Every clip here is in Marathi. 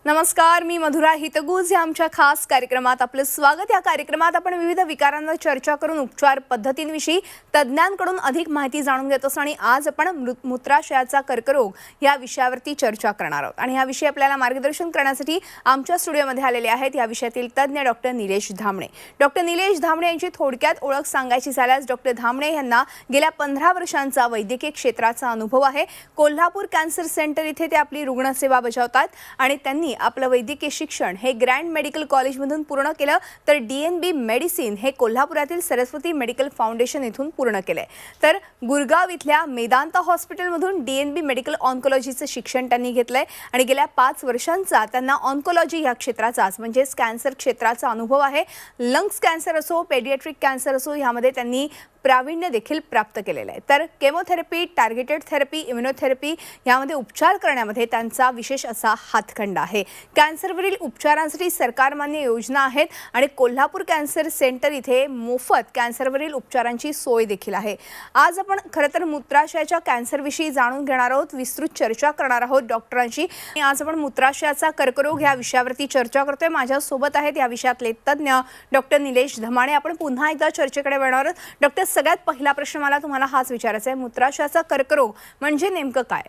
नमस्कार, मी मधुरा हितगुज या आमच्या खास कार्यक्रमात आपलं स्वागत। या कार्यक्रमात आपण विविध विकारांवर चर्चा करून उपचार पद्धतींविषयी तज्ञांकडून अधिक माहिती जाणून घेत असतो आणि आज आपण मूत्राशयाचा कर्करोग या विषयावरती चर्चा करणार आहोत। आणि या विषयी आपल्याला मार्गदर्शन करण्यासाठी आमच्या स्टुडिओमध्ये आलेले आहेत या विषयातील तज्ञ डॉक्टर निलेश धामणे। डॉक्टर निलेश धामणे यांची थोडक्यात ओळख सांगायची झाल्यास डॉक्टर धामणे यांना गेल्या 15 वर्षांचा वैद्यकीय क्षेत्राचा अनुभव आहे। कोल्हापूर कॅन्सर सेंटर इथे ते आपली रुग्णसेवा बजावतात आणि त्यांनी आपलं वैद्यकीय शिक्षण हे ग्रँड मेडिकल कॉलेजमधून पूर्ण केलं, तर DNB मेडिसिन हे कोल्हापुरातील सरस्वती मेडिकल फाउंडेशन इथून पूर्ण केलंय। तर गुरगाव इथल्या मेदांता हॉस्पिटलमधून DNB मेडिकल ऑन्कोलॉजीचं शिक्षण त्यांनी घेतलंय आणि गेल्या 5 वर्षांचा त्यांना ऑन्कोलॉजी या क्षेत्राचाच म्हणजे कॅन्सर क्षेत्राचा अनुभव आहे। लंग्स कॅन्सर असो, पेडियाट्रिक कॅन्सर असो, यामध्ये त्यांनी प्रावीण्य देखील प्राप्त केलेलं आहे। तर केमोथेरपी, टार्गेटेड थेरपी, इम्युनोथेरपी यामध्ये उपचार करण्यामध्ये त्यांचा विशेष असा हातखंडा आहे। कॅन्सरवरील उपचारांसाठी सरकारमान्य योजना आहेत आणि कोल्हापूर कॅन्सर सेंटर इथे मोफत कॅन्सरवरील उपचारांची सोय देखील आहे। आज आपण खरं तर मूत्राशयाच्या कॅन्सरविषयी जाणून घेणार आहोत, विस्तृत चर्चा करणार आहोत डॉक्टरांशी। आज आपण मूत्राशयाचा कर्करोग या विषयावरती चर्चा करतोय। माझ्यासोबत आहेत या विषयातले तज्ञ डॉक्टर निलेश धामणे। आपण पुन्हा एकदा चर्चेकडे वळणार आहोत। डॉक्टर, सगळ्यात पहिला प्रश्न मला तुम्हाला हाच विचारायचा आहे, मूत्राशयाचा कर्करोग म्हणजे नेमकं काय?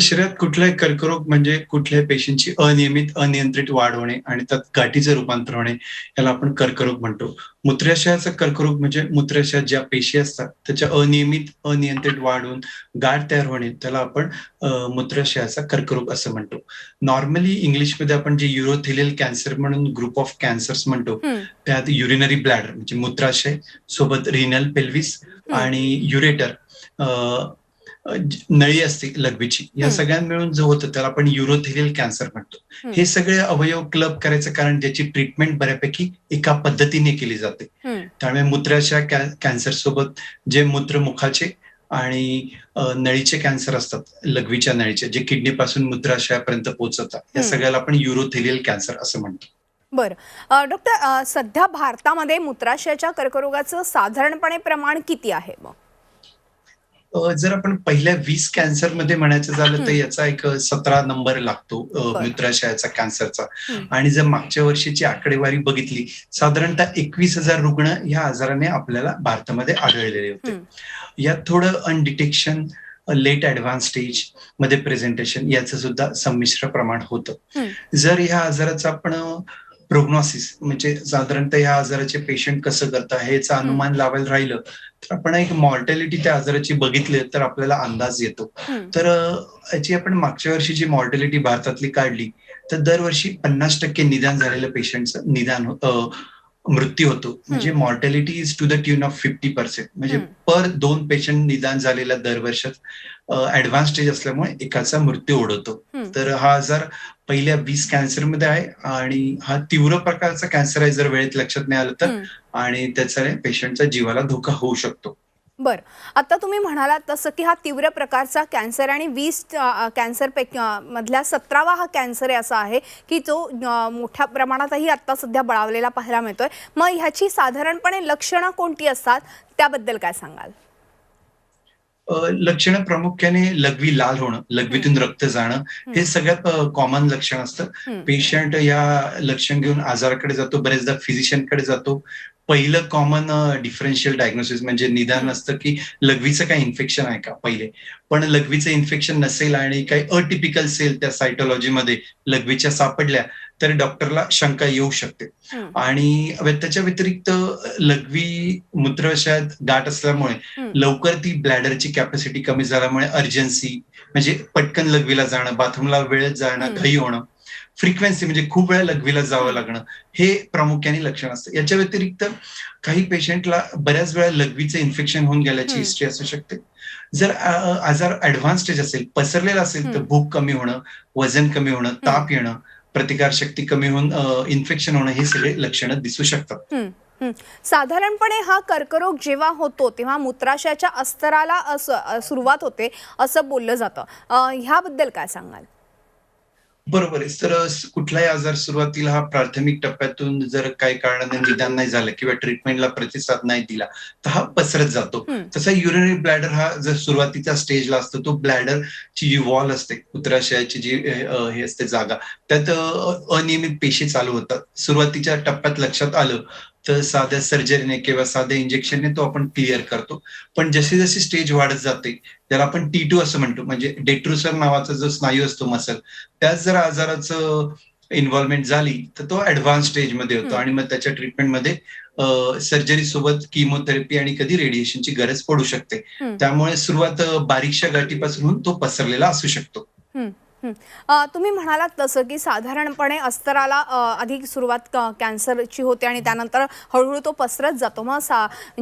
शरीरात कुठलाही कर्करोग म्हणजे कुठल्याही पेशींची अनियमित अनियंत्रित वाढ होणे आणि त्यात गाठीचं रूपांतर होणे, याला आपण कर्करोग म्हणतो। मूत्राशयाचा कर्करोग म्हणजे मूत्राशयात ज्या पेशी असतात त्याच्या अनियमित अनियंत्रित वाढ होऊन गाठ तयार होणे, त्याला आपण मूत्राशयाचा कर्करोग असं म्हणतो। नॉर्मली इंग्लिशमध्ये आपण जे युरोथेलियल कॅन्सर म्हणून ग्रुप ऑफ कॅन्सर्स म्हणतो, त्यात युरिनरी ब्लॅडर म्हणजे मूत्राशय सोबत रिनल पेल्विस आणि युरेटर नळी असते लघवीची, या सगळ्या मिळून जो होतं त्याला आपण युरोथेलियल कॅन्सर म्हणतो। हे सगळे अवयव क्लब करायचं कारण ज्याची ट्रीटमेंट बऱ्यापैकी एका पद्धतीने केली जाते। त्यामुळे मूत्राशय कॅन्सर सोबत जे मूत्रमुखाचे आणि नळीचे कॅन्सर असतात, लघवीच्या नळीचे, जे किडनी पासून मूत्राशयापर्यंत पोहोचतात, या सगळ्याला आपण युरोथेलियल कॅन्सर असं म्हणतो। बरं डॉक्टर, सध्या भारतामध्ये मूत्राशयाच्या कर्करोगाचं साधारणपणे प्रमाण किती आहे मग? जर आपण पहिल्या 20 कॅन्सरमध्ये म्हणायचं झालं तर याचा एक 17 नंबर लागतो मूत्राशयाचा कॅन्सरचा। आणि जर मागच्या वर्षीची आकडेवारी बघितली, साधारणतः 21,000 रुग्ण या आजाराने आपल्याला भारतामध्ये आढळलेले होते। यात थोडं अनडिटेक्शन, लेट ऍडव्हान्स स्टेज मध्ये प्रेझेंटेशन याचं सुद्धा संमिश्र प्रमाण होतं। जर ह्या आजाराचा आपण प्रोग्नॉसिस म्हणजे साधारणतः ह्या आजाराचे पेशंट कसं करतात ह्याचा अनुमान लावायला राहिलं तर आपण एक मॉर्टॅलिटी त्या आजाराची बघितली तर आपल्याला अंदाज येतो। तर याची आपण मागच्या वर्षीची मॉर्टॅलिटी भारतातली काढली तर दरवर्षी 50% निदान झालेल्या पेशंटचं निदान मृत्यू होतो। म्हणजे mortality is to the tune of 50%, म्हणजे पर 2 पेशंट निदान झालेल्या दरवर्षात ऍडव्हान्स स्टेज असल्यामुळे एकाचा मृत्यू ओढवतो। तर हा आजार पहिल्या 20 कॅन्सरमध्ये आहे आणि हा तीव्र प्रकारचा कॅन्सर आहे जर वेळेत लक्षात नाही आलं तर, आणि त्याचा पेशंटच्या जीवाला धोका होऊ शकतो। बरं, आता तुम्ही म्हणालात तसं की हा तीव्र प्रकारचा कॅन्सर आणि 20 कॅन्सर मधल्या 17वा हा कॅन्सर असा आहे की जो मोठ्या प्रमाणातही आता सध्या बळावलेला पाहायला मिळतोय। मग ह्याची साधारणपणे लक्षणं कोणती असतात त्याबद्दल काय सांगाल? लक्षणं प्रामुख्याने लघवी लाल होणं, लघवीतून रक्त जाणं हे सगळ्यात कॉमन लक्षण असतं। पेशंट या लक्षण घेऊन आजाराकडे जातो, बरेचदा फिजिशियनकडे जातो। पहिलं कॉमन डिफरन्शियल डायग्नोसिस म्हणजे निदान असतं की लघवीचं काही इन्फेक्शन आहे का पहिले, पण लघवीचं इन्फेक्शन नसेल आणि काही अटिपिकल सेल त्या सायटोलॉजीमध्ये लघवीच्या सापडल्या तर डॉक्टरला शंका येऊ शकते। आणि त्याच्या व्यतिरिक्त लघवी मूत्राशयात गाठ असल्यामुळे लवकर ती ब्लॅडरची कॅपॅसिटी कमी झाल्यामुळे अर्जन्सी म्हणजे पटकन लघवीला जाणं, बाथरूमला वेळेत जाणं, घाई होणं, फ्रिक्वेन्सी म्हणजे खूप वेळा लघवीला जावं लागणं, हे प्रामुख्याने लक्षण असतं। याच्या व्यतिरिक्त काही पेशंटला बऱ्याच वेळा लघवीचं इन्फेक्शन होऊन गेल्याची हिस्ट्री असू शकते। जर आजार ऍडव्हान्स स्टेज असेल, पसरलेला असेल तर भूक कमी होणं, वजन कमी होणं, ताप येणं, प्रतिकारशक्ती कमी होऊन इन्फेक्शन होणं, हे सगळे लक्षणं दिसू शकतात। साधारणपणे हा कर्करोग जेव्हा होतो तेव्हा मूत्राशयाच्या अस्तराला सुरुवात होते असं बोललं जातं, ह्याबद्दल काय सांगाल? बरोबर आहे. तर कुठलाही आजार सुरुवातीला हा प्राथमिक टप्प्यातून जर काही कारणाने निदान नाही झालं किंवा ट्रीटमेंटला प्रतिसाद नाही दिला, तर हा पसरत जातो. हं, तसा युरिनरी ब्लॅडर हा जर सुरुवातीच्या स्टेजला असतो, तो ब्लॅडरची जी वॉल असते, मूत्राशयाची जी हे असते जागा, त्यात अनियमित पेशी चालू होतात. सुरुवातीच्या टप्प्यात लक्षात आलं, तर साध्या सर्जरीने किंवा साध्या इंजेक्शनने तो आपण क्लिअर करतो. पण जशी-जशी स्टेज वाढत जाते, त्याला आपण T2 असं म्हणतो. म्हणजे डेट्रुसर नावाचा जो स्नायू असतो मसल, त्यात जर आजाराचं इन्व्हॉल्वमेंट झाली, तर तो ॲडव्हान्स स्टेजमध्ये होतो हं, आणि मग त्याच्या ट्रीटमेंटमध्ये सर्जरी सोबत किमोथेरपी आणि कधी रेडिएशनची गरज पडू शकते. हं. त्यामुळे सुरुवात बारीकशा गाठीपासून होऊन तो पसरलेला असू शकतो. हं, हं. तुम्ही म्हणालात तसं की साधारणपणे अस्तराला अधिक सुरुवात कॅन्सरची होते आणि त्यानंतर हळूहळू तो पसरत जातो. मग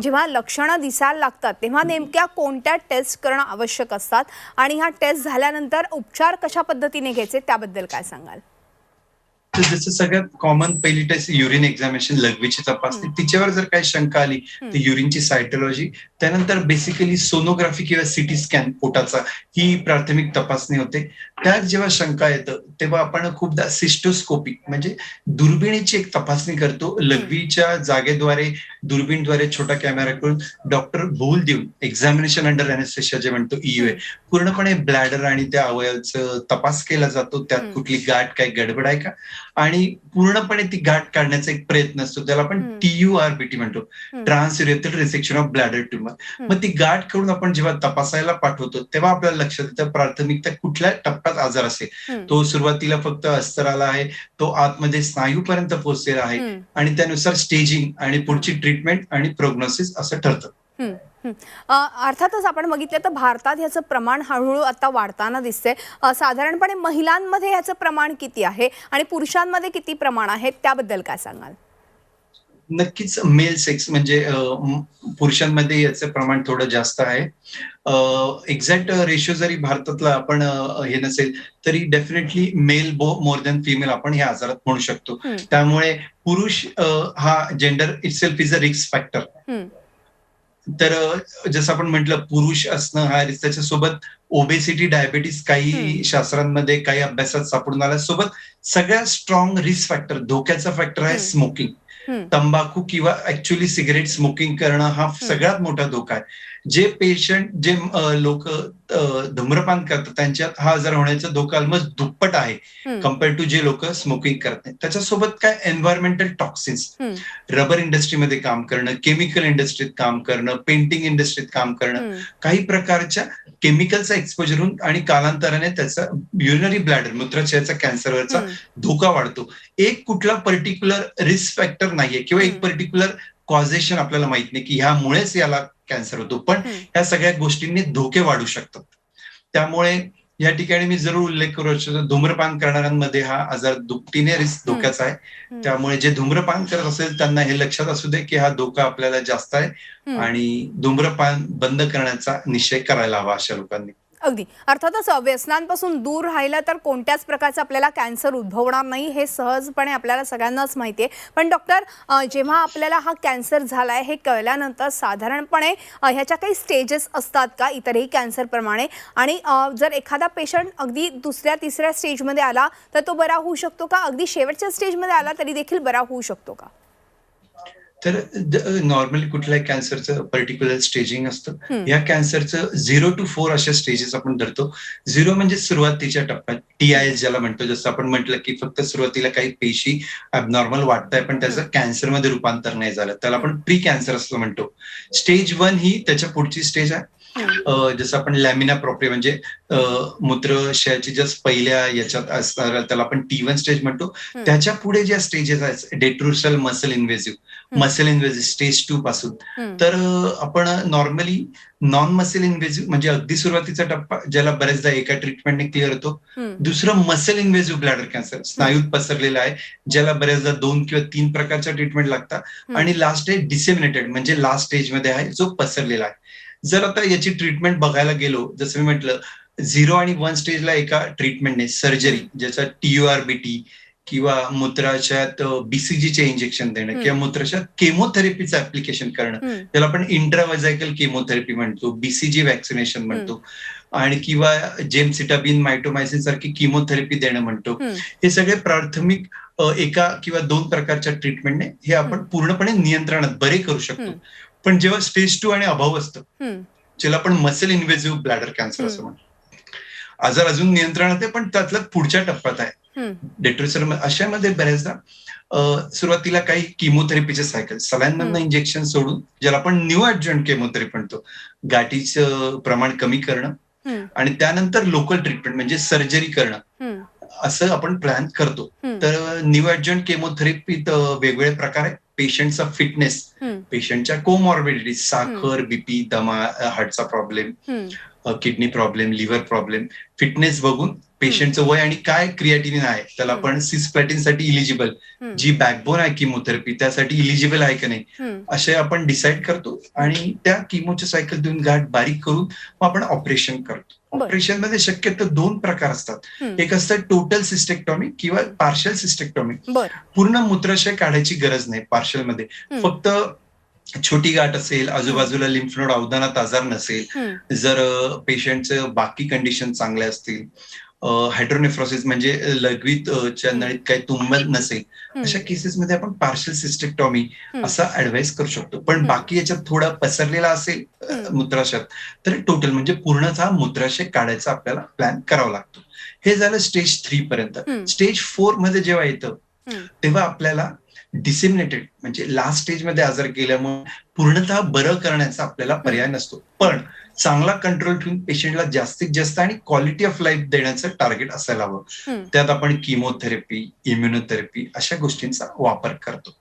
जेव्हा लक्षणं दिसायला लागतात तेव्हा नेमक्या कोणत्या टेस्ट करणं आवश्यक असतात आणि ह्या टेस्ट झाल्यानंतर उपचार कशा पद्धतीने घ्यायचे त्याबद्दल काय सांगाल? तर जसं सगळ्यात कॉमन पहिली टेस्ट युरिन एक्झामिनेशन, लघवीची हं, तपासणी. तिच्यावर जर काही शंका आली, तर हं, युरिनची सायटोलॉजी, त्यानंतर बेसिकली सोनोग्राफी किंवा सीटी स्कॅन पोटाचा, ही प्राथमिक तपासणी होते. त्यात जेव्हा शंका येतं, तेव्हा आपण खूपदा सिस्टोस्कोपी म्हणजे दुर्बिणीची एक तपासणी करतो. हं, लघवीच्या जागेद्वारे, दुर्बीणद्वारे छोटा कॅमेरा करून डॉक्टर भूल देऊन एक्झामिनेशन अंडर अॅनेस्थेशिया जे म्हणतो EUA, हं, पूर्णपणे ब्लॅडर आणि त्या अवयवाचा तपास केला जातो. त्यात हं, कुठली गाठ, काही गडबड आहे का? आणि पूर्णपणे ती गाठ काढण्याचा एक प्रयत्न असतो. त्याला आपण हं, TURBT म्हणतो. हं, ट्रान्सयुरेथ्रल रिसेक्शन ऑफ ब्लॅडर ट्यूमर. हं, मग ती गाठ करून आपण जेव्हा तपासायला पाठवतो, तेव्हा आपल्याला लक्षात येतं प्राथमिकता कुठल्या टप्प्यात आजार असेल. हं, तो सुरुवातीला फक्त अस्तराला आहे, तो आतमध्ये स्नायूपर्यंत पोहोचलेला आहे हं. आणि त्यानुसार स्टेजिंग आणि पुढची ट्रीटमेंट आणि प्रोग्नोसिस असं ठरतं. हं, हं. अर्थातच आपण बघितलं तर भारतात ह्याचं प्रमाण हळूहळू आता वाढताना दिसते. साधारणपणे महिलांमध्ये ह्याचं प्रमाण किती आहे आणि पुरुषांमध्ये किती प्रमाण आहे त्याबद्दल काय सांगाल? नक्कीच मेल सेक्स म्हणजे पुरुषांमध्ये याचं प्रमाण थोडं जास्त आहे. एक्झॅक्ट रेशो जरी भारतातला आपण हे नसेल, तरी definitely male more than female आपण ह्या आजारात म्हणू शकतो. हं, त्यामुळे पुरुष हा gender itself is a risk factor. हं, तर जसं आपण म्हटलं पुरुष असणं हा त्याच्यासोबत ओबेसिटी, डायबिटीज हं, काही शास्त्रांमध्ये, काही अभ्यासात सापडून आला. सोबत सगळ्यात स्ट्रॉंग रिस्क फॅक्टर, धोक्याचा फॅक्टर आहे हं, स्मोकिंग. हं, तंबाखू किंवा ऍक्च्युअली सिगारेट स्मोकिंग करणं हा हं, सगळ्यात मोठा धोका आहे. जे पेशंट जे लोक धूम्रपान करतात त्यांच्यात हा आजार होण्याचा धोका ऑलमोस्ट दुप्पट आहे हं, कम्पेअर टू जे लोक स्मोकिंग करत नाही. त्याच्यासोबत काय एन्व्हायरमेंटल टॉक्सिन्स, हं, रबर इंडस्ट्रीमध्ये काम करणं, केमिकल इंडस्ट्रीत काम करणं, पेंटिंग इंडस्ट्रीत काम करणं, हं, काही प्रकारच्या केमिकलचा एक्सपोजर होऊन आणि कालांतराने त्याचा युरिनरी ब्लॅडर, मूत्राशयाचा कॅन्सरवरचा हं, धोका वाढतो. एक कुठला पर्टिक्युलर रिस्क फॅक्टर नाहीये किंवा एक हं, पर्टिक्युलर कॉझेशन आपल्याला माहित नाही की ह्यामुळेच याला कॅन्सर होतो. पण हं, ह्या सगळ्या गोष्टींनी धोके वाढू शकतात. त्यामुळे या ठिकाणी मी जरूर उल्लेख करू इच्छितो, धूम्रपान करणाऱ्यांमध्ये हा आजार दुपटीने रिस्क हं, धोक्याचा आहे. हं, त्यामुळे जे धूम्रपान करत असेल त्यांना हे लक्षात असू दे की हा धोका आपल्याला जास्त आहे हं. आणि धूम्रपान बंद करण्याचा निश्चय करायला हवा अशा लोकांनी. अगदी. अर्थातच व्यसनांपासून दूर राहिलं तर कोणत्याच प्रकारचा आपल्याला कॅन्सर उद्भवणार नाही हे सहजपणे आपल्याला सगळ्यांनाच माहिती आहे. पण डॉक्टर, जेव्हा आपल्याला हा कॅन्सर झालाय हे कळल्यानंतर साधारणपणे ह्याच्या काही स्टेजेस असतात का इतरही कॅन्सरप्रमाणे? आणि जर एखादा पेशंट अगदी दुसऱ्या तिसऱ्या स्टेजमध्ये आला तर तो बरा होऊ शकतो का? अगदी शेवटच्या स्टेजमध्ये आला तरी देखील बरा होऊ शकतो का? तर नॉर्मली कुठल्याही कॅन्सरचं पर्टिक्युलर स्टेजिंग असतं. हं, या कॅन्सरचं 0 to 4 अशा स्टेजेस आपण धरतो. 0 म्हणजे सुरुवातीच्या टप्प्यात, हं, TIS ज्याला म्हणतो. जसं आपण म्हटलं की फक्त सुरुवातीला काही पेशी ॲबनॉर्मल वाटताय पण हं, त्याचं कॅन्सरमध्ये रूपांतर नाही झालं, त्याला हं, आपण प्री कॅन्सर असं म्हणतो. स्टेज 1 ही त्याच्या पुढची स्टेज आहे. हं, जसं आपण लॅमिना प्रॉप्रिया म्हणजे अ, मूत्रशयाची जस्ट पहिल्या याच्यात असणाऱ्या त्याला आपण T1 स्टेज म्हणतो. हं, त्याच्या पुढे ज्या स्टेजेस आहेत, डेट्रुशल मसल इन्व्हेसिव्ह, हं, मसल इन्व्हेसिव्ह स्टेज 2 पासून. हं, तर आपण नॉर्मली नॉन मसल इन्व्हेसिव्ह म्हणजे अगदी सुरुवातीचा टप्पा ज्याला बऱ्याचदा एका ट्रीटमेंटने क्लिअर होतो. हं, दुसरं मसल इन्व्हेसिव्ह ब्लॅडर कॅन्सर, हं, स्नायूत पसरलेला आहे, ज्याला बऱ्याचदा 2 किंवा 3 प्रकारच्या ट्रीटमेंट लागतात. हं, आणि लास्ट आहे डिसेमिनेटेड म्हणजे लास्ट स्टेजमध्ये आहे जो पसरलेला आहे. जर आता याची ट्रीटमेंट बघायला गेलो, जसं मी म्हटलं 0 आणि 1 स्टेजला एका ट्रीटमेंटने सर्जरी हं, ज्याचा TURBT किंवा मूत्राशयात BCGचे इंजेक्शन देणं हं, किंवा मूत्राशयात केमोथेरपीचं ऍप्लिकेशन करणं, हं, त्याला आपण इंट्राव्हेजायकल केमोथेरपी म्हणतो, BCG व्हॅक्सिनेशन हं, म्हणतो. आणि किंवा जेमसिटाबिन, मायटोमायसिन सारखी किमोथेरपी देणं म्हणतो. हम्म, हे सगळे प्राथमिक एका किंवा 2 प्रकारच्या ट्रीटमेंटने हे आपण पूर्णपणे नियंत्रणात बरे करू शकतो. हम्म, पण जेव्हा स्टेज 2 आणि अभाव असतं, हम्म, ज्याला आपण मसल इन्व्हेसिव्ह ब्लॅडर कॅन्सर असं हम्म, म्हणतो. आजार अजून नियंत्रणात आहे, पण त्यातला पुढच्या टप्प्यात आहे. हम्म, डेट्रोसर अशामध्ये बऱ्याचदा सुरुवातीला काही किमोथेरपीचे सायकल, सलाईन इंजेक्शन सोडून ज्याला आपण न्यू ऍडजंट केमोथेरपी म्हणतो, गाठीचं प्रमाण कमी करणं हम्म, आणि त्यानंतर लोकल ट्रीटमेंट म्हणजे सर्जरी करणं, हम्म, असं आपण प्लॅन करतो. हम्म, तर न्यू ऍडजंट केमोथेरपीत वेगवेगळे प्रकार आहेत. पेशंटचा फिटनेस, हम्म, पेशंटच्या कोमॉर्बिडिटीज, हम्म, साखर, बीपी, दमा, हार्टचा प्रॉब्लेम, हम्म, kidney problem, liver problem, fitness बघून पेशंटचं वय आणि काय क्रिएटिनिन आहे, त्याला आपण सिस्प्लॅटिनसाठी इलिजिबल, हम्म, जी बॅकबोन आहे किमोथेरपी त्यासाठी इलिजिबल आहे का नाही, हम्म, असे आपण डिसाईड करतो आणि त्या किमोच्या सायकल देऊन गाठ बारीक करून मग आपण ऑपरेशन करतो. बर. ऑपरेशन मध्ये शक्यतो 2 प्रकार असतात. हम्म, एक असतं टोटल सिस्टेक्टॉमी किंवा पार्शल सिस्टेक्टॉमी. बर. पूर्ण मूत्राशय काढायची गरज नाही पार्शल मध्ये, हम्म, फक्त छोटी गाठ असेल, आजूबाजूला लिम्फ नोड अवदानात आजार नसेल, हम्म, जर पेशंटचं बाकी कंडिशन चांगल्या असतील, हायड्रोनेफ्रॉसिस म्हणजे लघवीत च्या नळीत काही तुंबत नसेल, अशा केसेसमध्ये आपण पार्शल सिस्टेक्टॉमी हम्म, असा ऍडवाइस करू शकतो. पण बाकी याच्यात थोडा पसरलेला असेल मूत्राशयात, तर टोटल म्हणजे पूर्णतः मूत्राशय काढायचा आपल्याला प्लॅन करावा लागतो. हे झालं स्टेज 3 पर्यंत. हम्म, स्टेज 4 मध्ये जेव्हा येतं, हम्म, तेव्हा आपल्याला डिसेमिनेटेड म्हणजे लास्ट स्टेज मध्ये आजार गेल्यामुळे पूर्णतः बरं करण्याचा आपल्याला पर्याय नसतो. पण चांगला कंट्रोल ठेवून पेशंटला जास्तीत जास्त आणि क्वालिटी ऑफ लाईफ देण्याचं टार्गेट असायला हवं. हम्म, त्यात आपण किमोथेरपी, इम्युनोथेरपी अशा गोष्टींचा वापर करतो.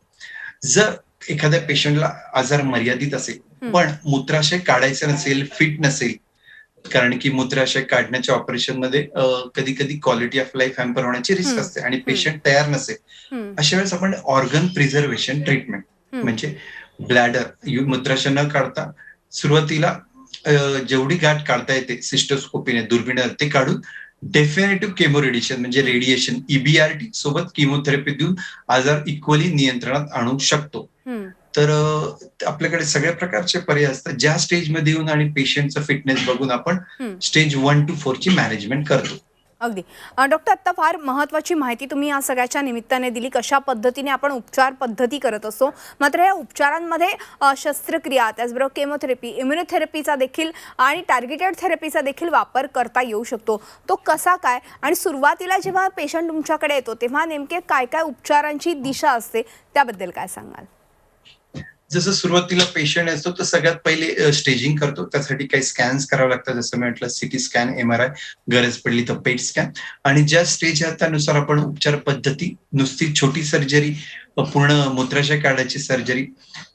जर एखाद्या पेशंटला आजार मर्यादित असेल, पण मूत्राशय काढायचं नसेल, फिट नसेल, कारण की मूत्राशय काढण्याच्या ऑपरेशन मध्ये कधी कधी क्वालिटी ऑफ लाईफ हॅम्पर होण्याची रिस्क असते आणि पेशंट तयार नसेल, हम्म, अशा वेळेस आपण ऑर्गन प्रिझर्वेशन ट्रीटमेंट म्हणजे ब्लॅडर मूत्राशय न काढता सुरुवातीला जेवढी गाठ काढता येते सिस्टोस्कोपीने, दुर्बिणीने ते काढून डेफिनेटिव्ह केमो रेडिएशन म्हणजे रेडिएशन, EBRT सोबत किमोथेरपी देऊन आजार इक्वली नियंत्रणात आणू शकतो. हम्म, तर आपल्याकडे सगळ्या प्रकारचे पर्याय असतात. ज्या स्टेजमध्ये येऊन आणि पेशंटचं फिटनेस बघून आपण हम्म. स्टेज 1 to 4 ची मॅनेजमेंट करतो. अगदी. डॉक्टर, आत्ता फार महत्त्वाची माहिती तुम्ही या सगळ्याच्या निमित्ताने दिली, कशा पद्धतीने आपण उपचार पद्धती करत असतो. मात्र या उपचारांमध्ये शस्त्रक्रिया, त्याचबरोबर केमोथेरपी, इम्युनोथेरपीचा देखील आणि टार्गेटेड थेरपीचा देखील वापर करता येऊ शकतो. तो कसा काय, आणि सुरुवातीला जेव्हा पेशंट तुमच्याकडे येतो तेव्हा नेमके काय काय उपचारांची दिशा असते त्याबद्दल काय सांगाल? जसं सुरुवातीला पेशंट असतो तर सगळ्यात पहिले स्टेजिंग करतो. त्यासाठी काही स्कॅन्स करावे लागतात, जसं मी म्हटलं सिटी स्कॅन, MRI, गरज पडली तर पेट स्कॅन. आणि ज्या स्टेज आहे त्यानुसार आपण उपचार पद्धती, नुसती छोटी सर्जरी, पूर्ण मूत्राशय काढायची सर्जरी,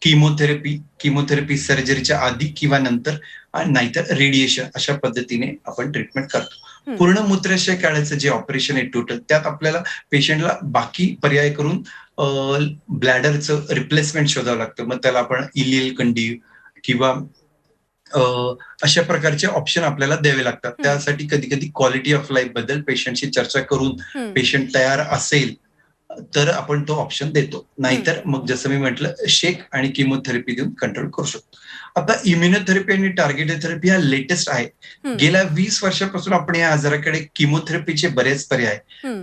किमोथेरपी सर्जरीच्या आधी किंवा नंतर, आणि नाहीतर रेडिएशन, अशा पद्धतीने आपण ट्रीटमेंट करतो. पूर्ण मूत्राशय काढायचं जे ऑपरेशन आहे टोटल, त्यात आपल्याला पेशंटला बाकी पर्याय करून ब्लॅडरचं रिप्लेसमेंट शोधावं लागतं. मग त्याला आपण इलियल कंडी किंवा अशा प्रकारचे ऑप्शन आपल्याला द्यावे लागतात. त्यासाठी कधी कधी क्वालिटी ऑफ लाईफ बद्दल पेशंटशी चर्चा करून पेशंट तयार असेल तर आपण तो ऑप्शन देतो. नाहीतर मग जसं मी म्हटलं, शेक आणि किमोथेरपी देऊन कंट्रोल करू शकतो. आता इम्युनोथेरपी आणि टार्गेटेड थेरपी हा लेटेस्ट आहे. गेल्या 20 वर्षापासून आपण या आजाराकडे किमोथेरपीचे बरेच पर्याय,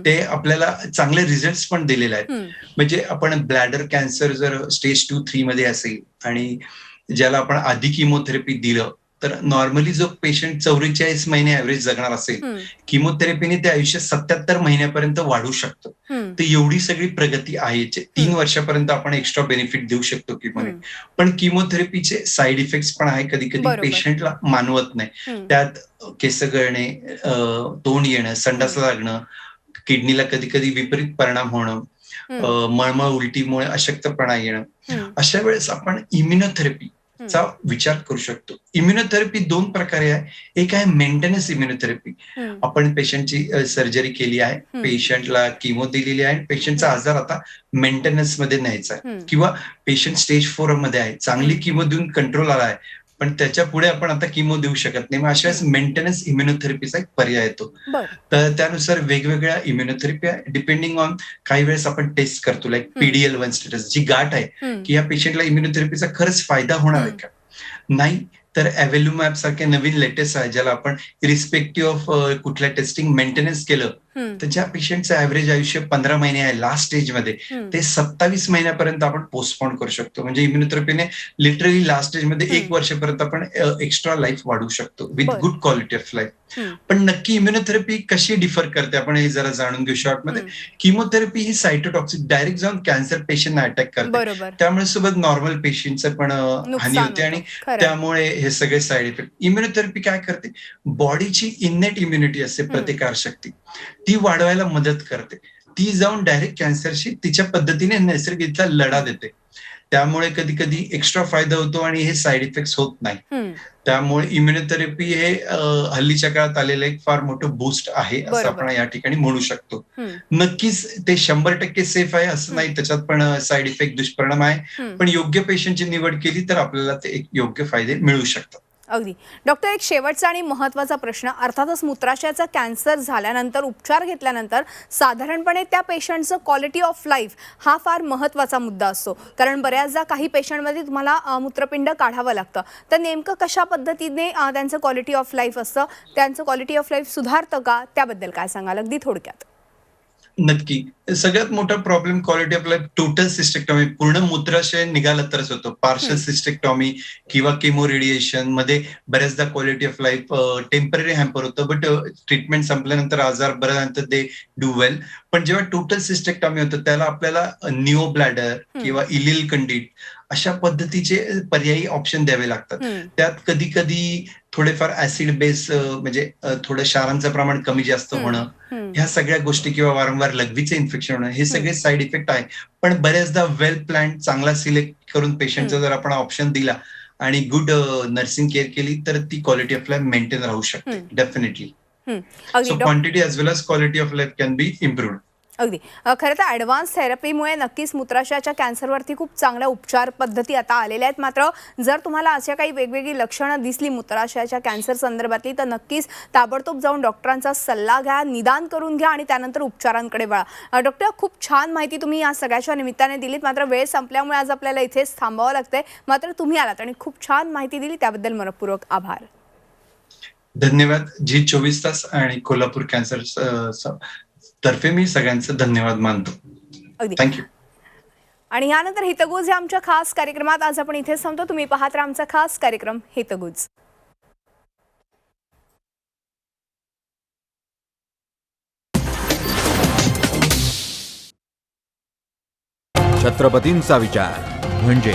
ते आपल्याला चांगले रिझल्ट पण दिलेले आहेत. म्हणजे आपण ब्लॅडर कॅन्सर जर स्टेज 2-3 मध्ये असेल आणि ज्याला आपण आधी किमोथेरपी दिलं, तर नॉर्मली जो पेशंट 44 महिने ऍव्हरेज जगणार असेल, किमोथेरपीने ते आयुष्य 77 महिन्यापर्यंत वाढू शकतं. तर एवढी सगळी प्रगती आहे. 3 वर्षापर्यंत आपण एक्स्ट्रा बेनिफिट देऊ शकतो किमोने. पण किमोथेरपीचे साईड इफेक्ट्स पण आहे, कधी कधी पेशंटला मानवत नाही. त्यात केस गळणे, तोंड येणं, संडास लागणं, किडनीला कधी कधी विपरीत परिणाम होणं, मळमळ, उलटीमुळे अशक्तपणा येणं. अशा वेळेस आपण इम्युनोथेरपी चा विचार करू शकतो. इम्युनोथेरपी 2 प्रकारे आहे. एक आहे मेंटेनन्स इम्युनोथेरपी. आपण पेशंटची सर्जरी केली आहे, पेशंटला किमो दिलेली आहे, पेशंटचा आजार आता मेंटेनन्स मध्ये न्यायचा आहे, किंवा पेशंट स्टेज 4 मध्ये आहे, चांगली किमो देऊन कंट्रोल आला आहे, पण त्याच्या पुढे आपण आता किमो देऊ शकत नाही. मग अशा वेळेस मेंटेनन्स इम्युनोथेरपीचा एक पर्याय येतो. तर त्यानुसार वेगवेगळ्या इम्युनोथेरपी आहे, डिपेंडिंग ऑन. काही वेळेस आपण टेस्ट करतो, लाईक PDL1 स्टेटस, जी गाठ आहे की या पेशंटला इम्युनोथेरपीचा खरंच फायदा होणार आहे का नाही, तर अव्हेलुमॅब सारखे नवीन लेटेस्ट आहे, ज्याला आपण रिस्पेक्टिव्ह ऑफ कुठल्या टेस्टिंग मेंटेनन्स केलं, हं, तर ज्या पेशंटचं ॲव्हरेज आयुष्य 15 महिने आहे लास्ट स्टेजमध्ये, हं, ते 27 महिन्यापर्यंत आपण पोस्टपोन करू शकतो. म्हणजे इम्युनोथेरपीने लिटरली लास्ट स्टेजमध्ये हं. 1 वर्षापर्यंत आपण एक्स्ट्रा लाईफ वाढवू शकतो विथ बरं. Good quality of life. हं, पण नक्की इम्युनोथेरपी कशी डिफर करते, आपण हे जरा जाणून घेऊ शॉर्टमध्ये. हं. किमोथेरपी ही सायटोटॉक्सिक डायरेक्ट जाऊन कॅन्सर पेशंटना अटॅक करते. बरोबर. त्यामुळे सोबत नॉर्मल पेशंटचं पण हानी नुकसान होते आणि होतं. खरंय. त्यामुळे हे सगळे साईड इफेक्ट. इम्युनोथेरपी काय करते, बॉडीची इन्नेट इम्युनिटी असते, हं. प्रतिकारशक्ती, ती वाढवायला मदत करते. ती जाऊन डायरेक्ट कॅन्सरशी तिच्या पद्धतीने नैसर्गिकरित्या लढा हं, देते. त्यामुळे कधी कधी एक्स्ट्रा फायदा होतो आणि हे साईड इफेक्ट होत नाही. हं. त्यामुळे इम्युनोथेरपी हे हल्लीच्या काळात आलेलं एक फार मोठं बूस्ट आहे, असं बरोबर. आपण या ठिकाणी म्हणू शकतो. हं, नक्कीच ते 100% सेफ आहे असं हं, नाही, त्याच्यात पण साईड इफेक्ट, दुष्परिणाम आहे. हं. पण योग्य पेशंटची निवड केली तर आपल्याला ते एक योग्य फायदे मिळू शकतात. अगदी. डॉक्टर, एक शेवटचा आणि महत्त्वाचा प्रश्न. अर्थातच मूत्राशयाचा कॅन्सर झाल्यानंतर, उपचार घेतल्यानंतर साधारणपणे त्या पेशंटचं क्वालिटी ऑफ लाईफ हा फार महत्त्वाचा मुद्दा असतो. कारण बऱ्याचदा काही पेशंटमध्ये तुम्हाला मूत्रपिंड काढावं लागतं. तर नेमकं कशा पद्धतीने त्यांचं क्वालिटी ऑफ लाईफ असतं, त्यांचं क्वालिटी ऑफ लाईफ सुधारतं का, त्याबद्दल काय सांगाल अगदी थोडक्यात? नक्की. सगळ्यात मोठा problem quality of life total cystectomy, पूर्ण मूत्राशय निघालं तरच होतं. पार्शल हं, सिस्टेक्टॉमी किंवा केमो रेडिएशन मध्ये बऱ्याचदा quality of life temporary hamper होतं, बट ट्रीटमेंट संपल्यानंतर, आजार बरं झाल्यानंतर दे डू वेल. पण जेव्हा टोटल सिस्टेक्टॉमी होतं त्याला आपल्याला निओ ब्लॅडर हं, किंवा इलिल कंडीट अशा पद्धतीचे पर्यायी ऑप्शन द्यावे लागतात. हं, त्यात कधी कधी थोडेफार ऍसिड बेस, म्हणजे थोडं क्षारांचं प्रमाण कमी जास्त हं, होणं, हं, ह्या सगळ्या गोष्टी किंवा वारंवार लघवीचे इन्फेक्शन होणं, हे हं, सगळे साईड इफेक्ट आहे. पण बऱ्याचदा वेल प्लॅन चांगला सिलेक्ट करून पेशंटचा हं, जर आपण ऑप्शन दिला आणि गुड नर्सिंग केअर केली तर ती क्वालिटी ऑफ लाईफ मेंटेन राहू शकते हं, डेफिनेटली. हं. अगदी so quantity as well as quality of life can be improved. अगदी. खरं तर ॲडव्हान्स थेरपीमुळे नक्कीच मूत्राशयाच्या कॅन्सरवरती खूप चांगल्या उपचार पद्धती आता आलेल्या आहेत. मात्र जर तुम्हाला अशा काही वेगवेगळी लक्षणं दिसली मूत्राशयाच्या कॅन्सर संदर्भातली, तर नक्कीच ताबडतोब जाऊन डॉक्टरांचा सल्ला घ्या, निदान करून घ्या आणि त्यानंतर उपचारांकडे वळा. डॉक्टर, खूप छान माहिती तुम्ही या सगळ्याच्या निमित्ताने दिलीत. मात्र वेळ संपल्यामुळे आज आपल्याला इथेच थांबावं लागतंय. मात्र तुम्ही आलात आणि खूप छान माहिती दिली, त्याबद्दल मनपूर्वक आभार. धन्यवाद. जी 24 तास आणि कोल्हापूर कॅन्सर तर्फे मी सगळ्यांचं धन्यवाद मानतो. अगदी. थँक्यू. आणि यानंतर हितगुज या आमच्या खास कार्यक्रमात आज आपण इथेच थांबतो. तुम्ही पाहत राहा आमचा खास कार्यक्रम हितगुज. छत्रपतींचा विचार म्हणजे